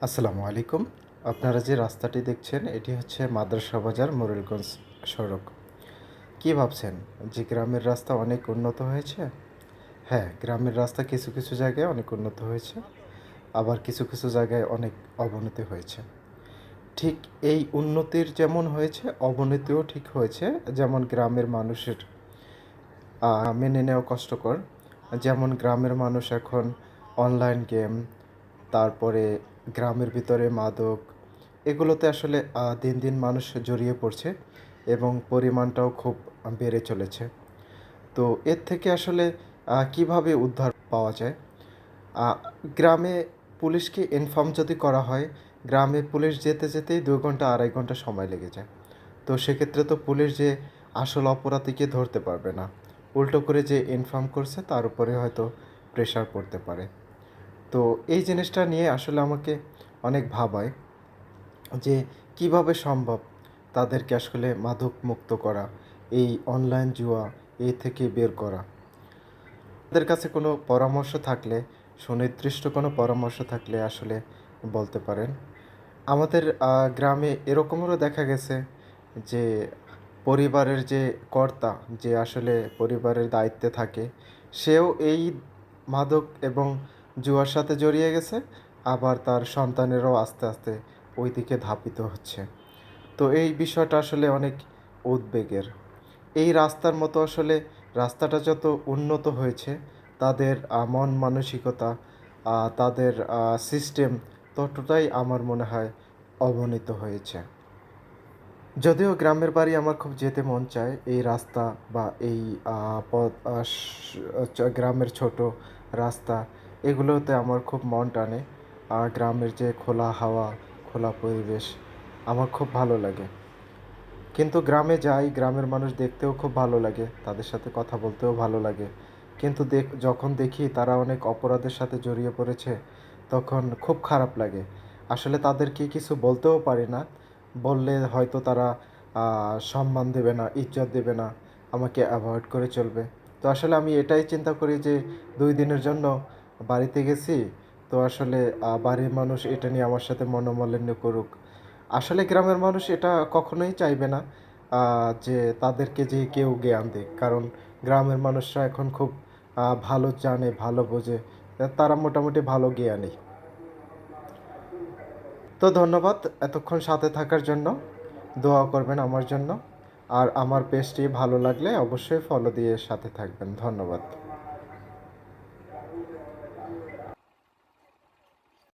আসসালামু আলাইকুম। আপনারা যে রাস্তাটি দেখছেন এটি হচ্ছে মাদ্রাসা বাজার মোরেলগঞ্জ সড়ক। কী ভাবছেন যে গ্রামের রাস্তা অনেক উন্নত হয়েছে? হ্যাঁ, গ্রামের রাস্তা কিছু কিছু জায়গায় অনেক উন্নত হয়েছে, আবার কিছু কিছু জায়গায় অনেক অবনতি হয়েছে। ঠিক এই উন্নতির যেমন হয়েছে, অবনতিও ঠিক হয়েছে। যেমন গ্রামের মানুষের মেনে নেওয়া কষ্টকর। যেমন গ্রামের মানুষ এখন অনলাইন গেম, তারপরে গ্রামের ভিতরে মাদক, এগুলোতে আসলে দিন দিন মানুষ জড়িয়ে পড়ছে এবং পরিমাণটাও খুব বেড়ে চলেছে। তো এর থেকে আসলে কীভাবে উদ্ধার পাওয়া যায়? আ গ্রামে পুলিশকে ইনফর্ম যদি করা হয়, গ্রামে পুলিশ যেতে যেতেই ২ ঘন্টা ২.৫ ঘন্টা সময় লেগে যায়। তো সেক্ষেত্রে তো পুলিশ যে আসল অপরাধীকে ধরতে পারবে না। উল্টো করে যে ইনফর্ম করছে তার উপরে হয়তো প্রেশার পড়তে পারে। তো এই জিনিসটা নিয়ে আসলে আমাকে অনেক ভাবায় যে কিভাবে সম্ভব তাদেরকে আসলে মাদকমুক্ত করা, এই অনলাইন জুয়া এই থেকে বের করা। আপনাদের কাছে কোনো পরামর্শ থাকলে, সুনির্দিষ্ট কোনো পরামর্শ থাকলে আসলে বলতে পারেন। আমাদের গ্রামে এরকমও দেখা গেছে যে পরিবারের যে কর্তা, যে আসলে পরিবারের দায়িত্বে থাকে, সেও এই মাদক এবং জুয়ার সাথে জড়িয়ে গেছে। আবার তার সন্তানেরাও আস্তে আস্তে ওই দিকে ধাবিত হচ্ছে। তো এই বিষয়টা আসলে অনেক উদ্বেগের। এই রাস্তার মতো আসলে রাস্তাটা যত উন্নত হয়েছে, তাদের মন মানসিকতা, তাদের সিস্টেম ততটাই আমার মনে হয় অবনতি হয়েছে। যদিও গ্রামের বাড়ি আমার খুব যেতে মন চায়, এই রাস্তা বা এই পথ গ্রামের ছোট রাস্তা এগুলোতে আমার খুব মন টানে। গ্রামের যে খোলা হাওয়া, খোলা পরিবেশ আমার খুব ভালো লাগে। কিন্তু গ্রামে যাই, গ্রামের মানুষ দেখতেও খুব ভালো লাগে, তাদের সাথে কথা বলতেও ভালো লাগে। কিন্তু যখন দেখি তারা অনেক অপরাধের সাথে জড়িয়ে পড়েছে, তখন খুব খারাপ লাগে। আসলে তাদেরকে কিছু বলতেও পারি না। বললে হয়তো তারা সম্মান দেবে না, ইজ্জত দেবে না, আমাকে অ্যাভয়েড করে চলবে। তো আসলে আমি এটাই চিন্তা করি যে ২ দিনের জন্য বাড়িতে গেছি, তো আসলে বাড়ির মানুষ এটা নিয়ে আমার সাথে মনোমালিন্য করুক। আসলে গ্রামের মানুষ এটা কখনোই চাইবে না যে তাদেরকে যে কেউ জ্ঞান দিক। কারণ গ্রামের মানুষরা এখন খুব ভালো জানে, ভালো বোঝে। তারা মোটামুটি ভালো জ্ঞানী। তো ধন্যবাদ এতক্ষণ সাথে থাকার জন্য। দোয়া করবেন আমার জন্য। আর আমার পেজটি ভালো লাগলে অবশ্যই ফলো দিয়ে সাথে থাকবেন। ধন্যবাদ।